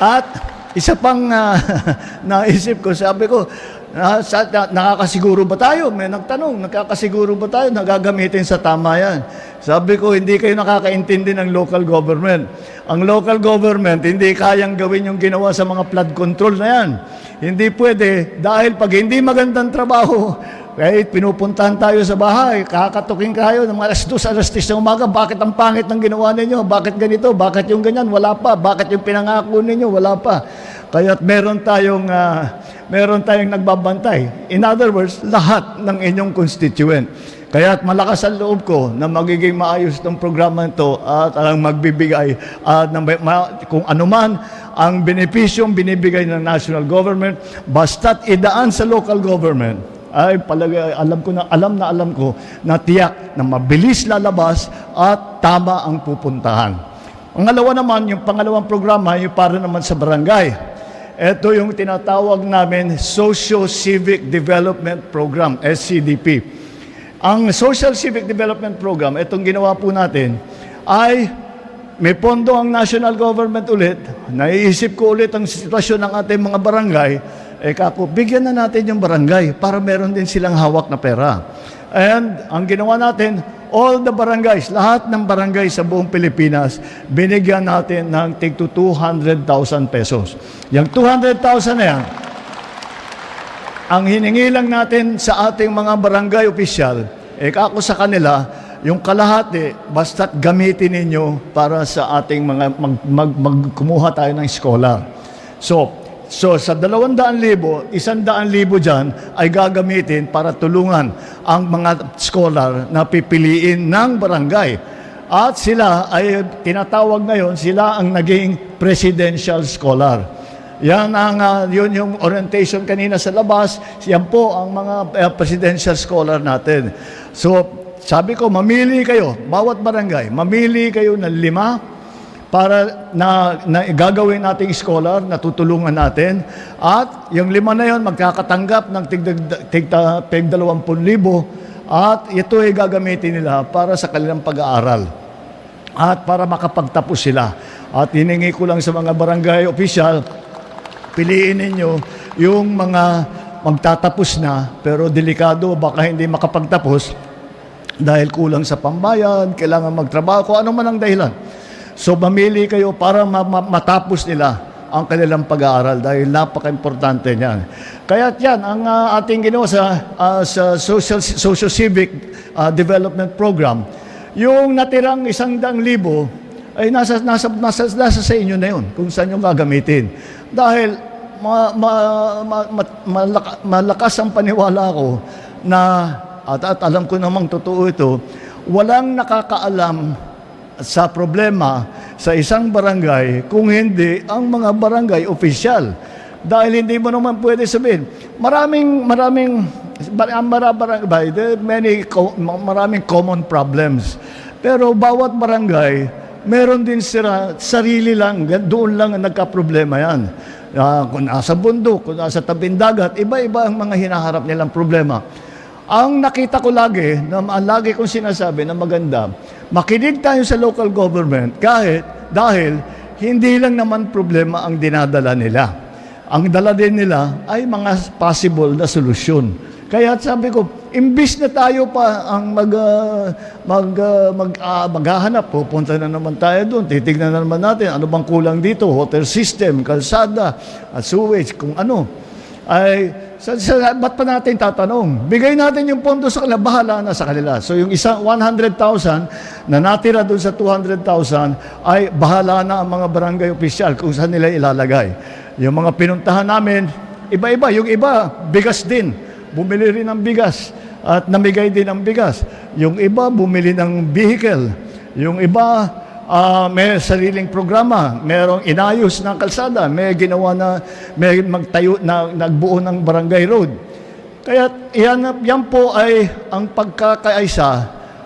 At isa pang naisip ko, sabi ko, nakakasiguro ba tayo? May nagtanong, nakakasiguro ba tayo na gagamitin sa tama yan? Sabi ko, hindi kayo nakakaintindi ng local government. Ang local government, hindi kayang gawin yung ginawa sa mga flood control na yan. Hindi pwede, dahil pag hindi magandang trabaho, kahit pinupuntahan tayo sa bahay, kakatukin kayo ng mga alas 2, alas 3 ng umaga, bakit ang pangit ng ginawa ninyo? Bakit ganito? Bakit yung ganyan? Wala pa. Bakit yung pinangako ninyo? Wala pa. Kaya meron tayong nagbabantay. In other words, lahat ng inyong constituent. Kaya malakas ang loob ko na magiging maayos itong programa ito at ang magbibigay kung anuman ang benepisyong binibigay ng national government, basta't idaan sa local government, ay alam ko na tiyak na mabilis lalabas at tama ang pupuntahan. Ang pangalawang programa, yung para naman sa barangay. Ito yung tinatawag namin Socio-Civic Development Program, SCDP. Ang Social Civic Development Program, itong ginawa po natin, ay may pondo ang national government ulit. Naiisip ko ulit ang sitwasyon ng ating mga barangay. Bigyan na natin yung barangay para meron din silang hawak na pera. And ang ginawa natin, all the barangays, lahat ng barangay sa buong Pilipinas, binigyan natin ng tig 200,000 pesos. Yung 200,000 na yan, ang hiningi lang natin sa ating mga barangay opisyal, ako sa kanila, yung kalahati, basta't gamitin ninyo para sa ating mga kumuha tayo ng scholar. So sa 200,000, 100,000 dyan ay gagamitin para tulungan ang mga scholar na pipiliin ng barangay. At sila ay tinatawag ngayon, sila ang naging presidential scholar. Yan yun yung orientation kanina sa labas. Yan po ang mga presidential scholar natin. So, sabi ko, mamili kayo, bawat barangay, mamili kayo ng 5 para na gagawin nating scholar, na tutulungan natin. At yung 5 na yon magkakatanggap ng tig 20,000 at ito ay gagamitin nila para sa kanilang pag-aaral at para makapagtapos sila. At hiningi ko lang sa mga barangay official, piliin ninyo yung mga magtatapos na pero delikado, baka hindi makapagtapos dahil kulang sa pambayad, kailangan magtrabaho, kung ano man ang dahilan. So mamili kayo para matapos nila ang kanilang pag-aaral dahil napaka-importante niyan. Kaya yan ang ating ginawa sa Socio-Civic Development Program. Yung natirang 100,000 ay nasa sa inyo na yun kung saan yung gagamitin. Dahil malakas ang paniwala ko na, at alam ko namang totoo ito, walang nakakaalam sa problema sa isang barangay kung hindi ang mga barangay official. Dahil hindi mo naman pwede sabihin, maraming common problems. Pero bawat barangay, meron din sila, sarili lang, doon lang nagka-problema yan. Kung nasa bundok, kung nasa tabing dagat, iba-iba ang mga hinaharap nilang problema. Ang nakita ko lagi kong sinasabi na maganda, makinig tayo sa local government dahil hindi lang naman problema ang dinadala nila. Ang dala din nila ay mga possible na solusyon. Kaya sabi ko, imbis na tayo pa ang maghahanap, pupunta na naman tayo doon, titignan na naman natin ano bang kulang dito, water system, kalsada, at sewage, kung ano. Ba't pa natin tatanong? Bigay natin yung pondo sa kanila, bahala na sa kanila. So yung 100,000 na natira doon sa 200,000 ay bahala na ang mga barangay opisyal kung saan nila ilalagay. Yung mga pinuntahan namin, iba-iba. Yung iba, bigas din. Bumili rin ng bigas at namigay din ng bigas. Yung iba, bumili ng vehicle. Yung iba, may sariling programa, merong inayos ng kalsada, may ginawa may magtayo na nagbuo ng barangay road. Kaya yan po ay ang pagkakaisa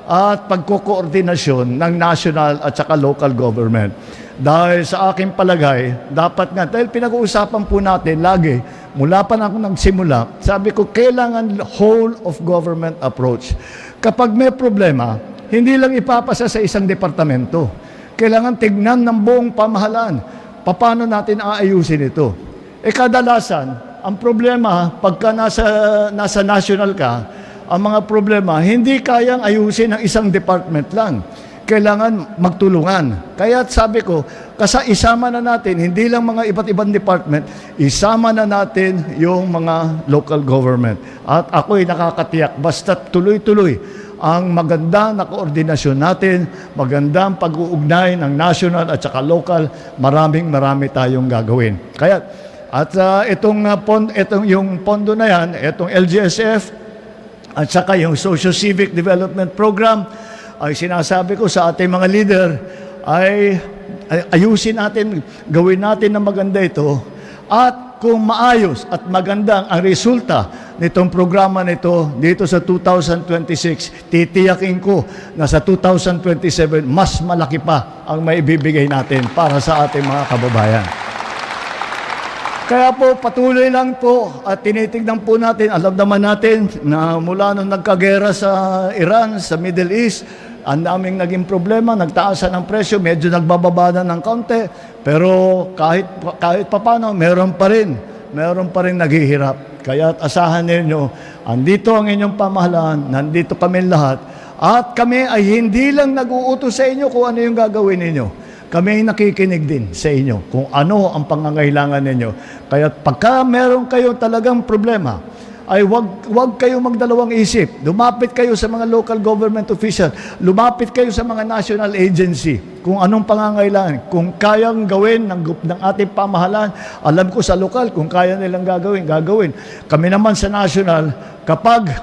at pagkokoordinasyon ng national at saka local government. Dahil sa aking palagay, dapat nga, dahil pinag-uusapan po natin lagi, mula pa na ako nagsimula, sabi ko, kailangan whole of government approach. Kapag may problema, hindi lang ipapasa sa isang departamento. Kailangan tignan ng buong pamahalaan. paano natin aayusin ito? Kadalasan, ang problema, pagka nasa national ka, ang mga problema, hindi kayang ayusin ng isang department lang. Kailangan magtulungan. Kaya sabi ko, isama na natin, hindi lang mga iba't ibang department, isama na natin yung mga local government. At ako'y nakakatiyak, basta tuloy-tuloy ang maganda na koordinasyon natin, magandang pag-uugnay ng national at saka local, marami tayong gagawin. Kaya, itong yung pondo na yan, itong LGSF, at saka yung Socio-Civic Development Program, ay sinasabi ko sa ating mga leader, ay ayusin natin, gawin natin na maganda ito, at kung maayos at maganda ang resulta nitong programa nito dito sa 2026, titiyakin ko na sa 2027, mas malaki pa ang maibibigay natin para sa ating mga kababayan. Kaya po, patuloy lang po at tinitignan po natin, alam naman natin na mula nung nagkagera sa Iran, sa Middle East, ang daming naging problema, nagtaasan ng presyo, medyo nagbababa na ng kaunti, pero kahit papano, meron pa rin naghihirap. Kaya asahan ninyo, andito ang inyong pamahalaan, nandito kami lahat, at kami ay hindi lang nag-uutos sa inyo kung ano yung gagawin ninyo. Kami ay nakikinig din sa inyo kung ano ang pangangailangan ninyo. Kaya pagka meron kayo talagang problema, ay wag kayo magdalawang isip. Lumapit kayo sa mga local government official. Lumapit kayo sa mga national agency kung anong pangangailangan. Kung kayang gawin ng ating pamahalaan, alam ko sa lokal, kung kaya nilang gagawin. Kami naman sa national, kapag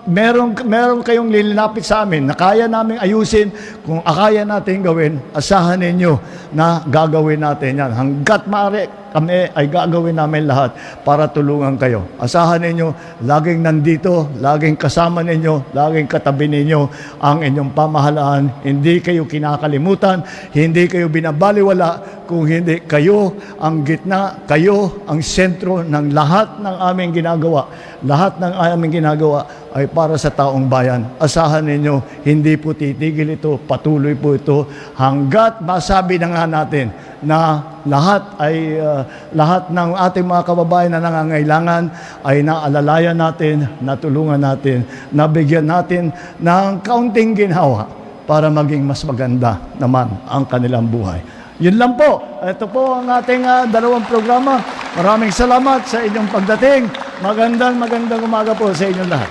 meron kayong lilapit sa amin na kaya naming ayusin, kung akaya natin gawin, asahan ninyo na gagawin natin yan. Hanggat maaari, kami ay gagawin namin lahat para tulungan kayo. Asahan ninyo, laging nandito, laging kasama ninyo, laging katabi ninyo ang inyong pamahalaan. Hindi kayo kinakalimutan, hindi kayo binabaliwala, kung hindi kayo ang gitna, kayo ang sentro ng lahat ng aming ginagawa. Lahat ng aming ginagawa ay para sa taong bayan. Asahan ninyo, hindi po titigil ito, patuloy po ito, hanggat masabi na nga natin na lahat ng ating mga kababayan na nangangailangan ay naalalayan natin, natulungan natin, nabigyan natin ng kaunting ginhawa para maging mas maganda naman ang kanilang buhay. Yun lang po. Ito po ang ating dalawang programa. Maraming salamat sa inyong pagdating. Magandang umaga po sa inyong lahat.